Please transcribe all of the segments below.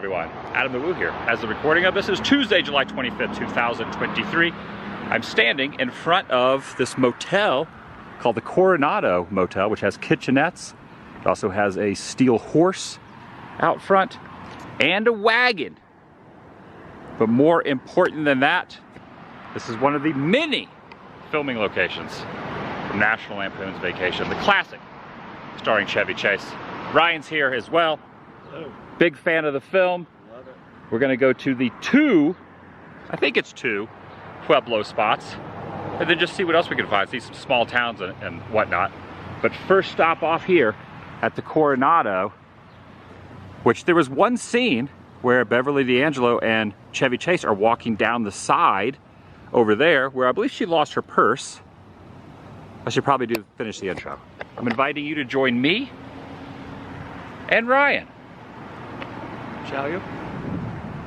Everyone, Adam the Woo here. As the recording of this is Tuesday, July 25th, 2023. I'm standing in front of this motel called the Coronado Motel, which has kitchenettes. It also has a steel horse out front and a wagon. But more important than that, this is one of the many filming locations from National Lampoon's Vacation, the classic starring Chevy Chase. Ryan's here as well. Hello. Big fan of the film. Love it. We're gonna go to the I think it's two Pueblo spots, and then just see what else we can find, see some small towns and whatnot. But first stop off here at the Coronado, which there was one scene where Beverly D'Angelo and Chevy Chase are walking down the side over there, where I believe she lost her purse. I should probably finish the intro. I'm inviting you to join me and Ryan. Shall you?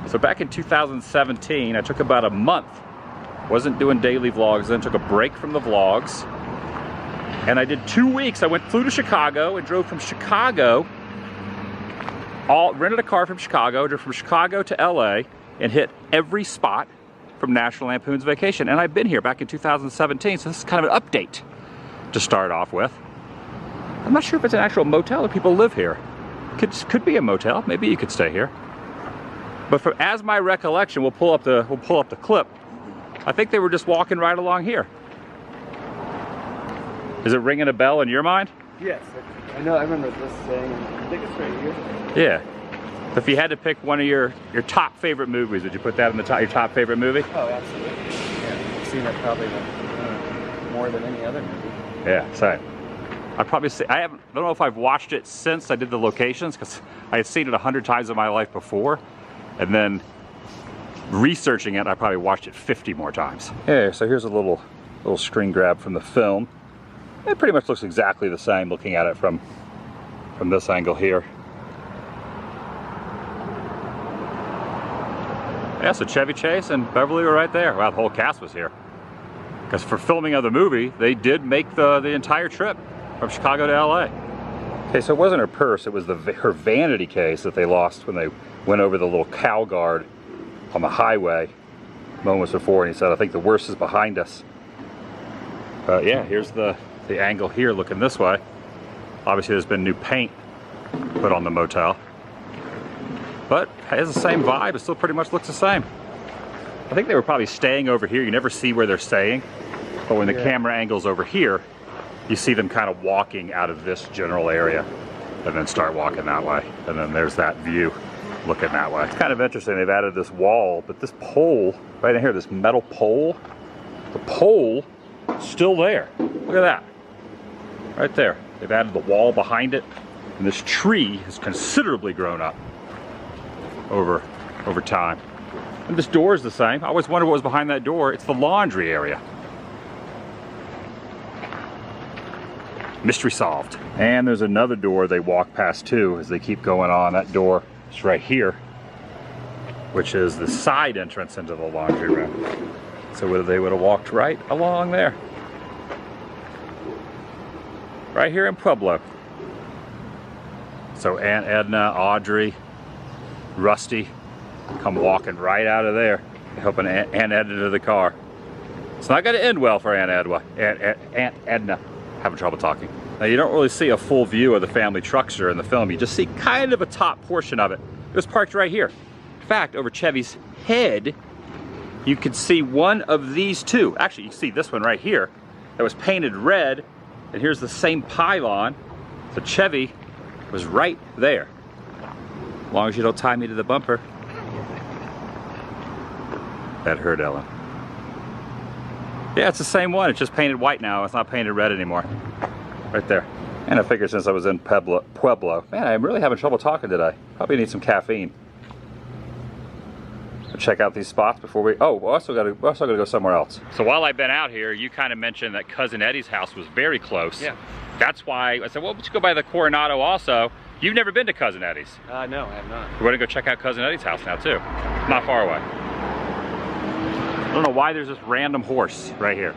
So back in 2017, I took about a month, wasn't doing daily vlogs, then took a break from the vlogs, and I did 2 weeks. I flew to Chicago and drove from Chicago, rented a car from Chicago, drove from Chicago to LA, and hit every spot from National Lampoon's Vacation. And I've been here back in 2017, so this is kind of an update to start off with. I'm not sure if it's an actual motel or people live here. Could be a motel. Maybe you could stay here. But as my recollection, we'll pull up the clip. I think they were just walking right along here. Is it ringing a bell in your mind? Yes. I know. I remember this saying. I think it's right here. Yeah. So if you had to pick one of your top favorite movies, would you put that in your top favorite movie? Oh, absolutely. Yeah. I've seen it probably more than any other movie. Yeah. Same. I'd probably say I don't know if I've watched it since I did the locations, because I had seen it 100 times in my life before, and then researching it, I probably watched it 50 more times. Yeah, so here's a little screen grab from the film. It pretty much looks exactly the same looking at it from this angle here. Yeah, so Chevy Chase and Beverly were right there. Wow, the whole cast was here. Because for filming of the movie, they did make the entire trip from Chicago to LA. Okay, so it wasn't her purse, it was her vanity case that they lost when they went over the little cow guard on the highway moments before, and he said, I think the worst is behind us. Yeah, here's the angle here looking this way. Obviously there's been new paint put on the motel, but it has the same vibe. It still pretty much looks the same. I think they were probably staying over here. You never see where they're staying, but when the camera angle's over here, you see them kind of walking out of this general area and then start walking that way. And then there's that view looking that way. It's kind of interesting. They've added this wall, but this pole right in here, this metal pole, the pole is still there. Look at that. Right there. They've added the wall behind it, and this tree has considerably grown up over time. And this door is the same. I always wondered what was behind that door. It's the laundry area. Mystery solved. And there's another door they walk past too as they keep going on. That door is right here, which is the side entrance into the laundry room. So they would have walked right along there. Right here in Pueblo. So Aunt Edna, Audrey, Rusty come walking right out of there, helping Aunt Edna to the car. It's not going to end well for Aunt Edna. Having trouble talking. Now you don't really see a full view of the family truckster in the film. You just see kind of a top portion of it. It was parked right here. In fact, over Chevy's head, you could see one of these two. Actually, you see this one right here that was painted red, and here's the same pylon. So Chevy was right there. As long as you don't tie me to the bumper. That hurt Ellen. Yeah, it's the same one. It's just painted white now. It's not painted red anymore. Right there. And I figured since I was in Pueblo, man, I'm really having trouble talking today. Probably need some caffeine. Check out these spots before we're also gonna go somewhere else. So while I've been out here, you kind of mentioned that Cousin Eddie's house was very close. Yeah. That's why I said, well, let's go by the Coronado also. You've never been to Cousin Eddie's? No, I have not. We're gonna go check out Cousin Eddie's house now too. Not far away. I don't know why there's this random horse right here.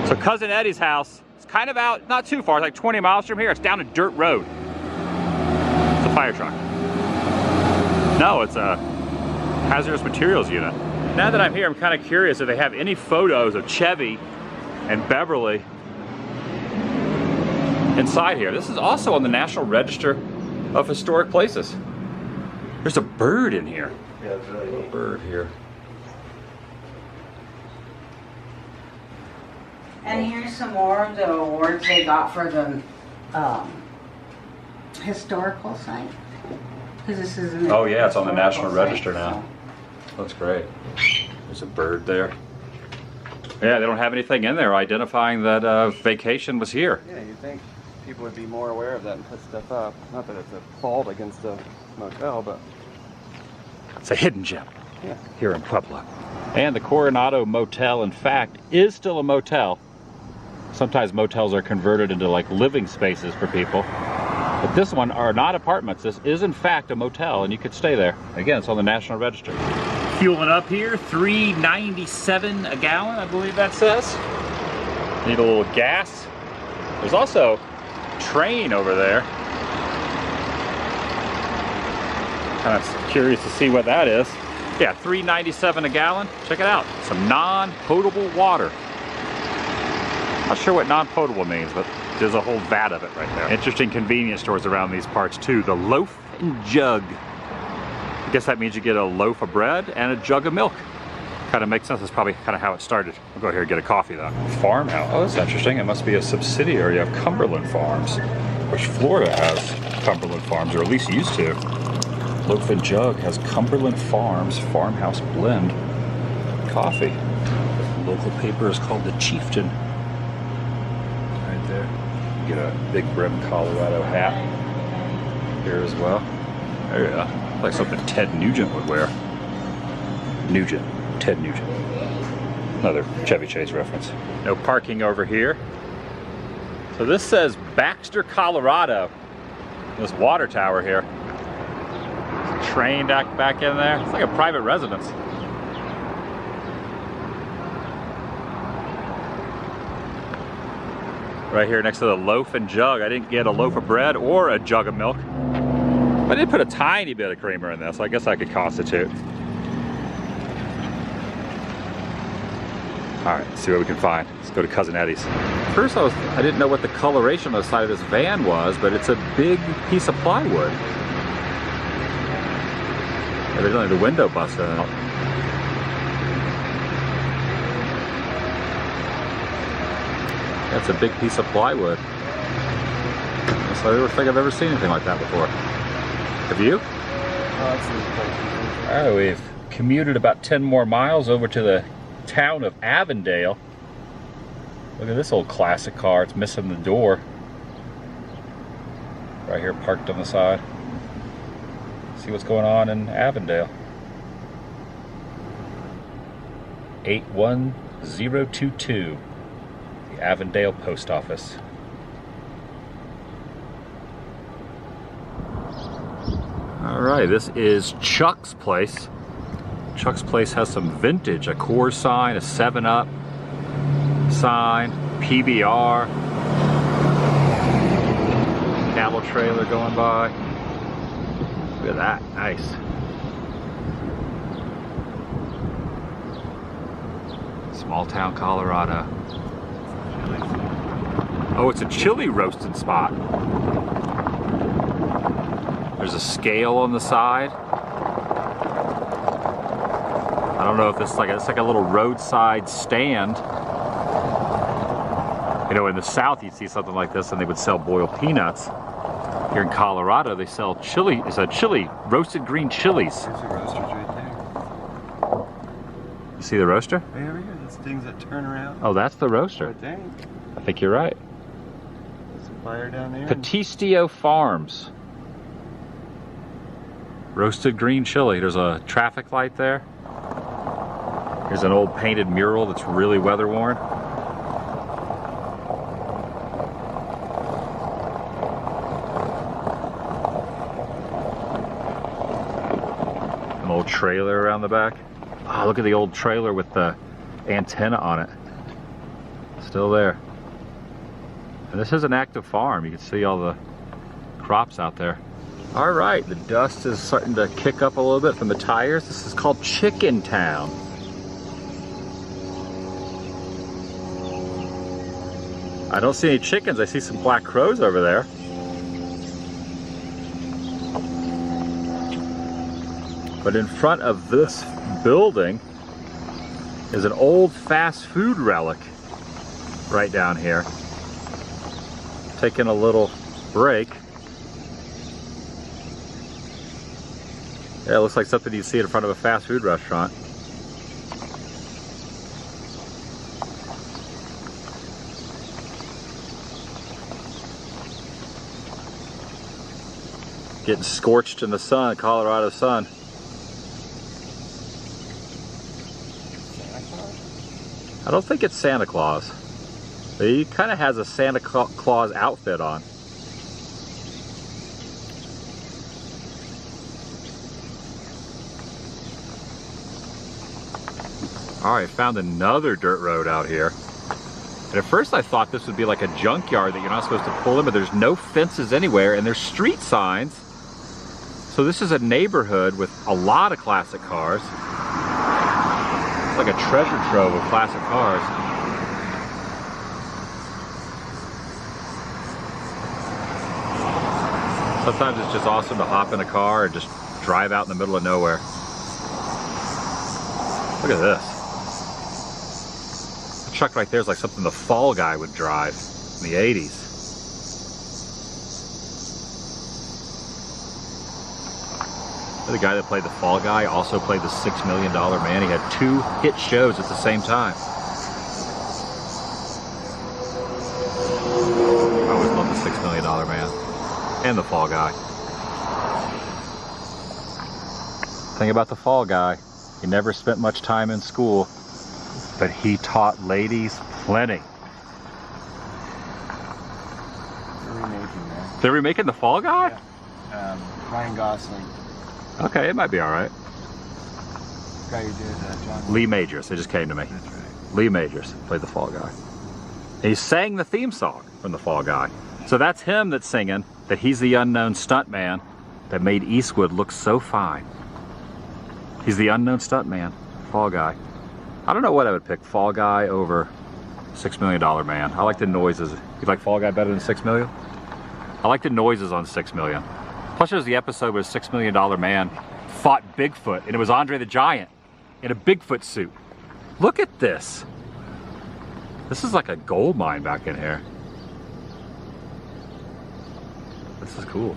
So Cousin Eddie's house is kind of out, not too far, it's like 20 miles from here. It's down a dirt road. It's a fire truck. No, it's a hazardous materials unit. Now that I'm here, I'm kind of curious if they have any photos of Chevy and Beverly inside here. This is also on the National Register of Historic Places. There's a bird in here. Yeah, it's really A neat. bird here. And here's some more of the awards they got for the historical site. Because this is an Oh yeah, it's on the historical National site, Register now. so- Looks great. There's a bird there. Yeah, they don't have anything in there identifying that vacation was here. Yeah, you'd think people would be more aware of that and put stuff up. Not that it's a fault against a motel, but It's a hidden gem yeah. here in Pueblo. And the Coronado Motel, in fact, is still a motel. Sometimes motels are converted into like living spaces for people. But this one are not apartments. This is in fact a motel and you could stay there. Again, it's on the National Register. Fueling up here, $3.97 a gallon, I believe that says. Need a little gas. There's also a train over there. Kind of curious to see what that is. Yeah, $3.97 a gallon. Check it out. Some non-potable water. Not sure what non-potable means, but there's a whole vat of it right there. Interesting convenience stores around these parts too. The Loaf and Jug. I guess that means you get a loaf of bread and a jug of milk. Kind of makes sense. That's probably kind of how it started. I'll go here and get a coffee though. Farmhouse. Oh, that's interesting. It must be a subsidiary of Cumberland Farms, which Florida has Cumberland Farms, or at least used to. Loaf and Jug has Cumberland Farms Farmhouse Blend coffee. The local paper is called The Chieftain. Right there. Get a big brim Colorado hat here as well. There you go. Like something Ted Nugent would wear. Nugent. Ted Nugent. Another Chevy Chase reference. No parking over here. So this says Baxter, Colorado. This water tower here. There's a train back in there. It's like a private residence. Right here next to the Loaf and Jug. I didn't get a loaf of bread or a jug of milk. I did put a tiny bit of creamer in this, so I guess I could constitute. All right, let's see what we can find. Let's go to Cousin Eddie's. First I didn't know what the coloration on the side of this van was, but it's a big piece of plywood. Evidently the window busted out. That's a big piece of plywood. So I don't think I've ever seen anything like that before. Have you? Oh, that's the All right, we've commuted about 10 more miles over to the town of Avondale. Look at this old classic car. It's missing the door. Right here parked on the side. See what's going on in Avondale. 81022. The Avondale Post Office. Alright, this is Chuck's Place. Chuck's Place has some vintage, a Coors sign, a 7-Up sign, PBR, cattle trailer going by. Look at that, nice. Small town Colorado. Oh, it's a chili roasting spot. There's a scale on the side. I don't know if it's like a little roadside stand. You know, in the South you'd see something like this and they would sell boiled peanuts. Here in Colorado they sell chili. It's a chili, roasted green chilies. There's a roasters right there. You see the roaster? Right over here, those things that turn around. Oh, that's the roaster. Oh, dang. I think you're right. There's a fire down there. Patistio Farms. Roasted green chili. There's a traffic light there. Here's an old painted mural that's really weather worn. An old trailer around the back. Oh, look at the old trailer with the antenna on it. Still there. And this is an active farm. You can see all the crops out there. All right, the dust is starting to kick up a little bit from the tires. This is called Chicken Town. I don't see any chickens. I see some black crows over there. But in front of this building is an old fast food relic right down here. Taking a little break. Yeah, it looks like something you'd see in front of a fast food restaurant. Getting scorched in the sun, Colorado sun. I don't think it's Santa Claus. But he kind of has a Santa Claus outfit on. All right, found another dirt road out here. And at first I thought this would be like a junkyard that you're not supposed to pull in, but there's no fences anywhere and there's street signs. So this is a neighborhood with a lot of classic cars. It's like a treasure trove of classic cars. Sometimes it's just awesome to hop in a car and just drive out in the middle of nowhere. Look at this. The truck right there is like something the Fall Guy would drive in the 80s. The guy that played the Fall Guy also played the $6 Million Man. He had 2 hit shows at the same time. I always loved the $6 Million Man and the Fall Guy. Thing about the Fall Guy, he never spent much time in school, but he taught ladies plenty. They're remaking that. They're remaking the Fall Guy? Yeah. Ryan Gosling. Okay, it might be all right. The guy who did John Lee Majors, it just came to me. That's right. Lee Majors played the Fall Guy. And he sang the theme song from the Fall Guy. So that's him that's singing that he's the unknown stuntman that made Eastwood look so fine. He's the unknown stuntman, Fall Guy. I don't know what I would pick, Fall Guy over $6 Million Man. I like the noises. You like Fall Guy better than $6 Million? I like the noises on $6 Million. Plus there's the episode where $6 Million Man fought Bigfoot, and it was Andre the Giant in a Bigfoot suit. Look at this. This is like a gold mine back in here. This is cool.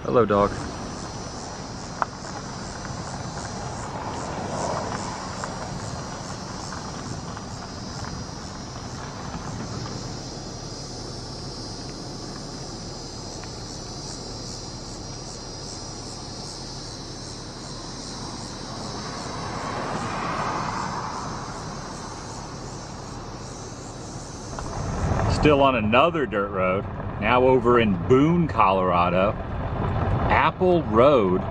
Hello, dog. Still on another dirt road, now over in Boone, Colorado. Apple Road.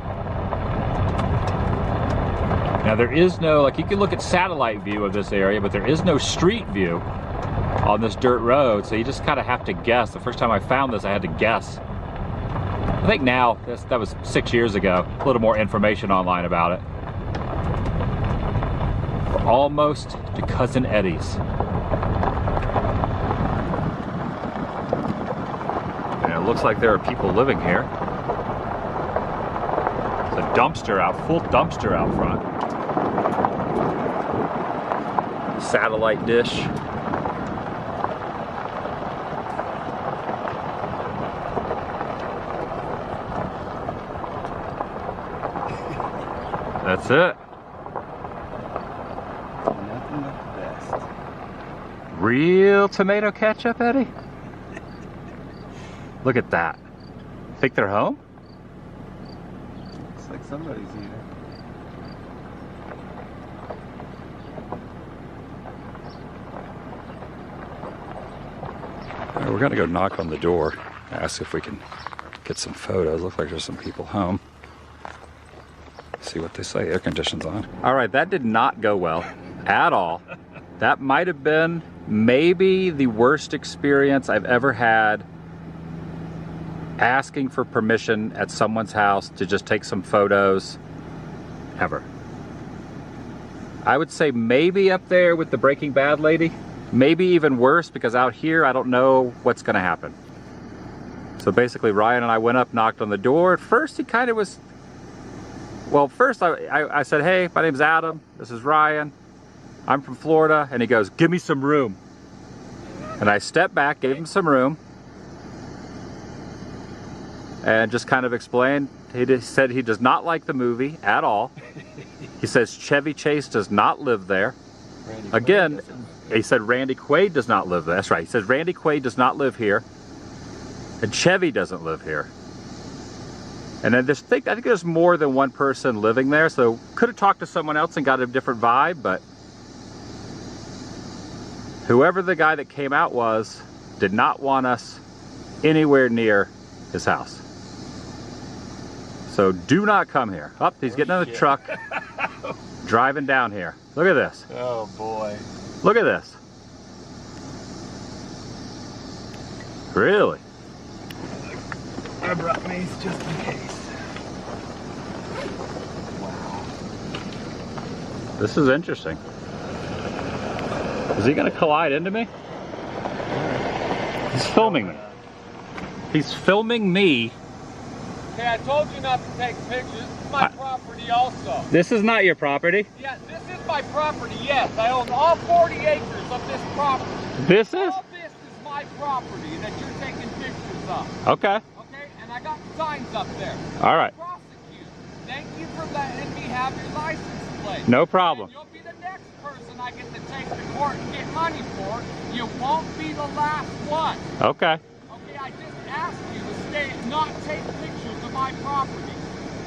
Now there is no, like you can look at satellite view of this area, but there is no street view on this dirt road, so you just kind of have to guess. The first time I found this, I had to guess. I think now, that was 6 years ago, a little more information online about it. We're almost to Cousin Eddie's. And it looks like there are people living here. There's a dumpster out, full dumpster out front. Satellite dish. That's it. Nothing but the best. Real tomato ketchup, Eddie? Look at that. Think they're home? Looks like somebody's here. We're gonna go knock on the door, ask if we can get some photos. Looks like there's some people home. See what they say. Air conditioning's on. All right, that did not go well at all. That might have been maybe the worst experience I've ever had asking for permission at someone's house to just take some photos ever. I would say maybe up there with the Breaking Bad lady, maybe even worse, because out here I don't know what's gonna happen. So basically Ryan and I went up, knocked on the door. At first he kind of was, well, first I said, hey, my name's Adam, this is Ryan, I'm from Florida, and he goes, give me some room. And I stepped back, gave him some room, and just kind of explained. He just said he does not like the movie at all. He says Chevy Chase does not live there. Again, he said Randy Quaid does not live there. That's right. He says Randy Quaid does not live here, and Chevy doesn't live here. And then I think there's more than one person living there, so could have talked to someone else and got a different vibe, but whoever the guy that came out was did not want us anywhere near his house. So do not come here. Oh, he's getting in the truck, driving down here. Look at this. Oh boy. Look at this. Really? I brought mace just in case. Wow. This is interesting. Is he gonna collide into me? He's filming me. He's filming me. Okay, I told you not to take pictures. This is my property also. This is not your property. Yeah, this is my property, yes. I own all 40 acres of this property. This is? All this is my property that you're taking pictures of. Okay. Okay, and I got signs up there. All right. Prosecute. Thank you for letting me have your license plate. No problem. And you'll be the next person I get to take to court and get money for. You won't be the last one. Okay. Okay, I just asked you to not take pictures of my property.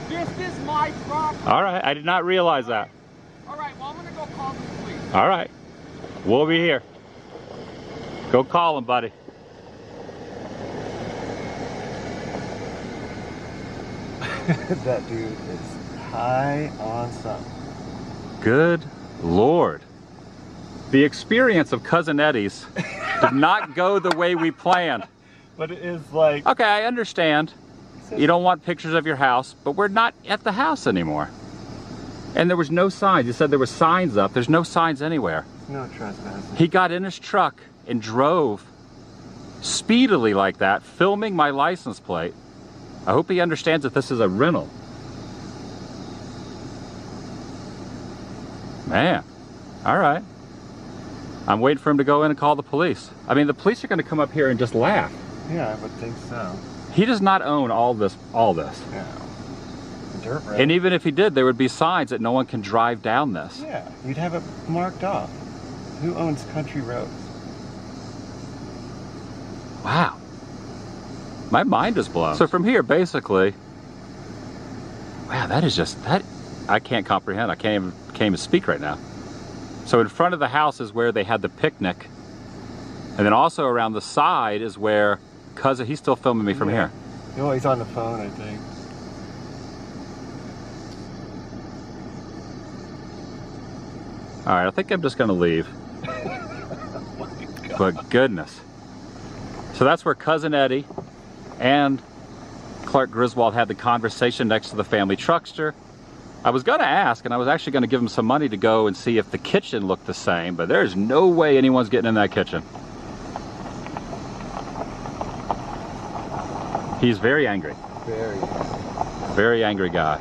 This is my property. All right. I did not realize that. All right, well, I'm going to go call the police. All right. We'll be here. Go call him, buddy. That dude is high on something. Good Lord. The experience of Cousin Eddie's did not go the way we planned. But it is like... Okay, I understand. You don't want pictures of your house, but we're not at the house anymore. And there was no signs. You said there were signs up. There's no signs anywhere. No trespassing. He got in his truck and drove speedily like that, filming my license plate. I hope he understands that this is a rental. Man, all right. I'm waiting for him to go in and call the police. I mean, the police are going to come up here and just laugh. Yeah, I would think so. He does not own all this. Yeah. Dirt road. And even if he did, there would be signs that no one can drive down this. Yeah, you'd have it marked off. Who owns country roads? Wow. My mind is blown. So from here, basically, wow, that is just, that, I can't comprehend. I can't even speak right now. So in front of the house is where they had the picnic. And then also around the side is where Cousin, he's still filming me from here. Oh, he's on the phone, I think. All right, I think I'm just gonna leave. But goodness. So that's where Cousin Eddie and Clark Griswold had the conversation next to the family truckster. I was gonna ask, and I was actually gonna give him some money to go and see if the kitchen looked the same, but there's no way anyone's getting in that kitchen. He's very angry. Very angry guy.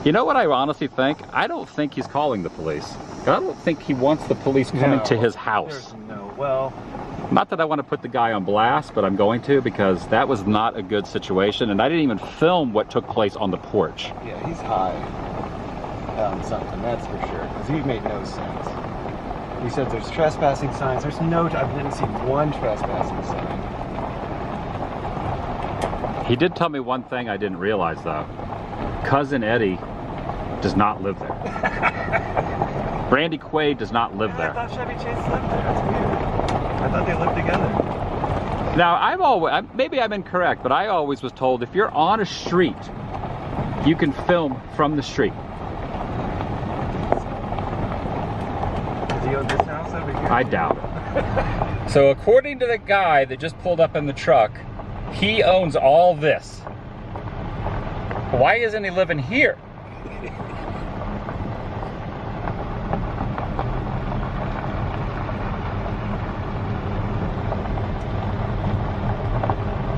You know what I honestly think? I don't think he's calling the police. I don't think he wants the police coming to his house. There's no, well... Not that I want to put the guy on blast, but I'm going to, because that was not a good situation, and I didn't even film what took place on the porch. Yeah, he's high on something, that's for sure, because he made no sense. He said there's trespassing signs. There's no, I didn't see one trespassing sign. He did tell me one thing I didn't realize, though. Cousin Eddie does not live there. Randy Quaid does not live there. I thought Chevy Chase lived there. That's weird. I thought they lived together. Now, I've always, maybe I'm incorrect, but I always was told if you're on a street, you can film from the street. he own this house over here? I doubt it. So according to the guy that just pulled up in the truck, he owns all this. Why isn't he living here?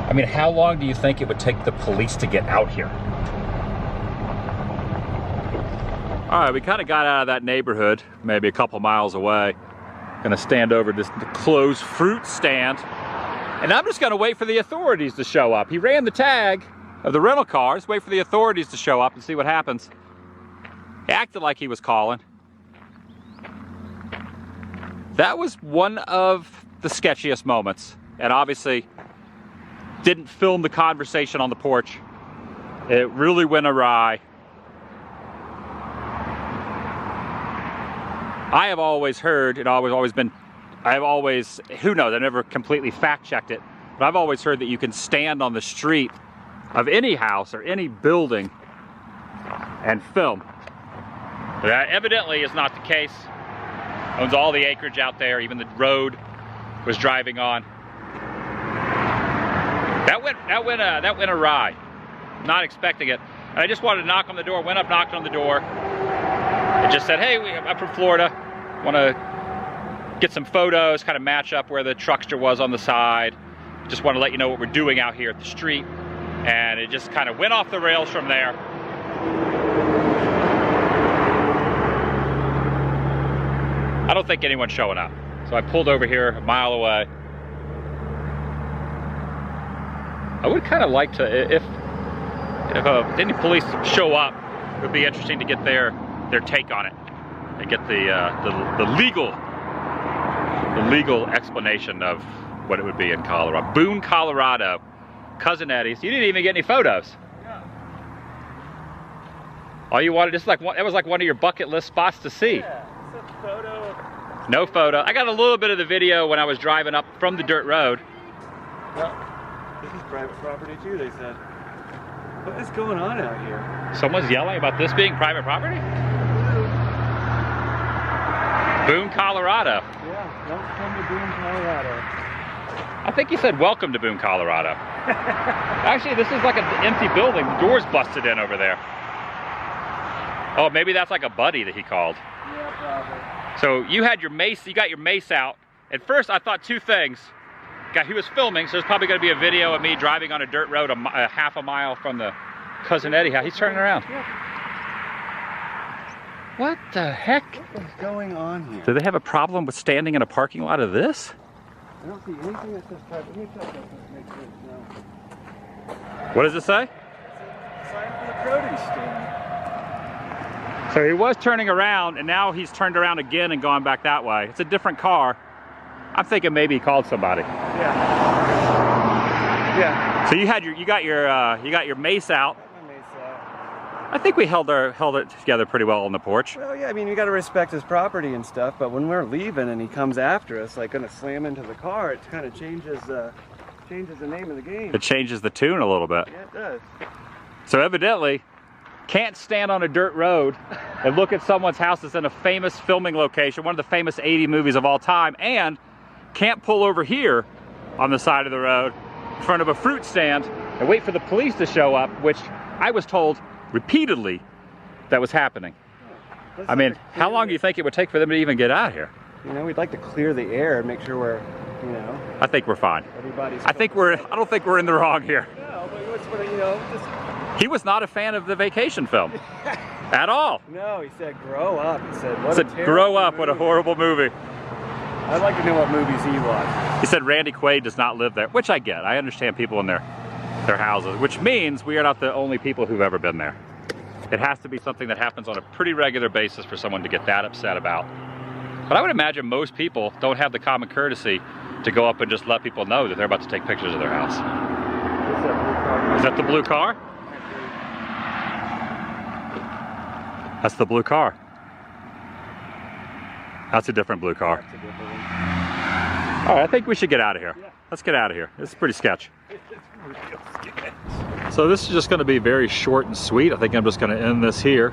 I mean, how long do you think it would take the police to get out here? All right, we kind of got out of that neighborhood, maybe a couple miles away. Gonna stand over this closed fruit stand, and I'm just gonna wait for the authorities to show up. He ran the tag of the rental cars, wait for the authorities to show up and see what happens. He acted like he was calling. That was one of the sketchiest moments, and obviously didn't film the conversation on the porch. It really went awry. I have always heard, who knows, I never completely fact checked it, but I've always heard that you can stand on the street of any house or any building and film. That evidently is not the case. Owns all the acreage out there, even the road was driving on. That went awry. Not expecting it. And I just wanted to knock on the door, went up, knocked on the door, and just said, hey, I'm from Florida. Want to get some photos, kind of match up where the truckster was on the side. Just want to let you know what we're doing out here at the street. And it just kind of went off the rails from there. I don't think anyone's showing up. So I pulled over here a mile away. I would kind of like to, if any police show up, it would be interesting to get their take on it and get the legal explanation of what it would be in Colorado. Boone, Colorado, Cousin Eddie's. You didn't even get any photos. Yeah. All you wanted, that was like one of your bucket list spots to see. Yeah, it's a photo. No photo. I got a little bit of the video when I was driving up from the dirt road. Well, this is private property too, they said. What is going on out here? Someone's yelling about this being private property? Boone, Colorado. Yeah, welcome to Boone, Colorado. I think he said welcome to Boone, Colorado. Actually, this is like an empty building. The door's busted in over there. Oh, maybe that's like a buddy that he called. Yeah, probably. So you had your mace, you got your mace out. At first I thought two things. He was filming, so there's probably gonna be a video of me driving on a dirt road a half a mile from the Cousin Eddie house. He's turning around. Yeah. What the heck? What is going on here? Do they have a problem with standing in a parking lot of this? I don't see anything that says private. Let me check that to make sure it's no. What does it say? Sign for the produce stand. So he was turning around, and now he's turned around again and gone back that way. It's a different car. I'm thinking maybe he called somebody. Yeah. Yeah. So you got your mace out. My mace out. I think we held it together pretty well on the porch. Well, yeah, I mean, we got to respect his property and stuff, but when we're leaving and he comes after us, like gonna slam into the car, it kind of changes the name of the game. It changes the tune a little bit. Yeah, it does. So evidently, can't stand on a dirt road and look at someone's house that's in a famous filming location, one of the famous 80 movies of all time, and can't pull over here on the side of the road in front of a fruit stand and wait for the police to show up, which I was told repeatedly that was happening. I mean, how long do you think it would take for them to even get out here? You know, we'd like to clear the air and make sure we're, you know, I think we're fine. everybody's. I don't think we're in the wrong here. No, but what's what, you know, just. He was not a fan of the vacation film at all. No, he said grow up. He said, what He said, grow up, what a horrible movie. I'd like to know what movies he watches. He said Randy Quaid does not live there, which I get. I understand people in their houses, which means we are not the only people who've ever been there. It has to be something that happens on a pretty regular basis for someone to get that upset about. But I would imagine most people don't have the common courtesy to go up and just let people know that they're about to take pictures of their house. Is that the blue car? That's the blue car. That's a different blue car. That's a good one. All right, I think we should get out of here. Yeah. Let's get out of here. This is pretty sketch. It's real sketch. So this is just going to be very short and sweet. I think I'm just going to end this here.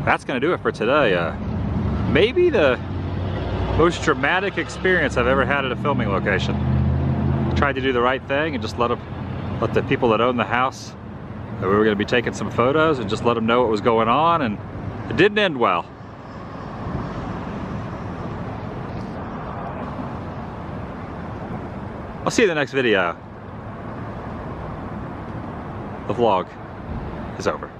That's going to do it for today. Maybe the Most dramatic experience I've ever had at a filming location. Tried to do the right thing and just let the people that own the house, that we were going to be taking some photos, and just let them know what was going on, and it didn't end well. I'll see you in the next video. The vlog is over.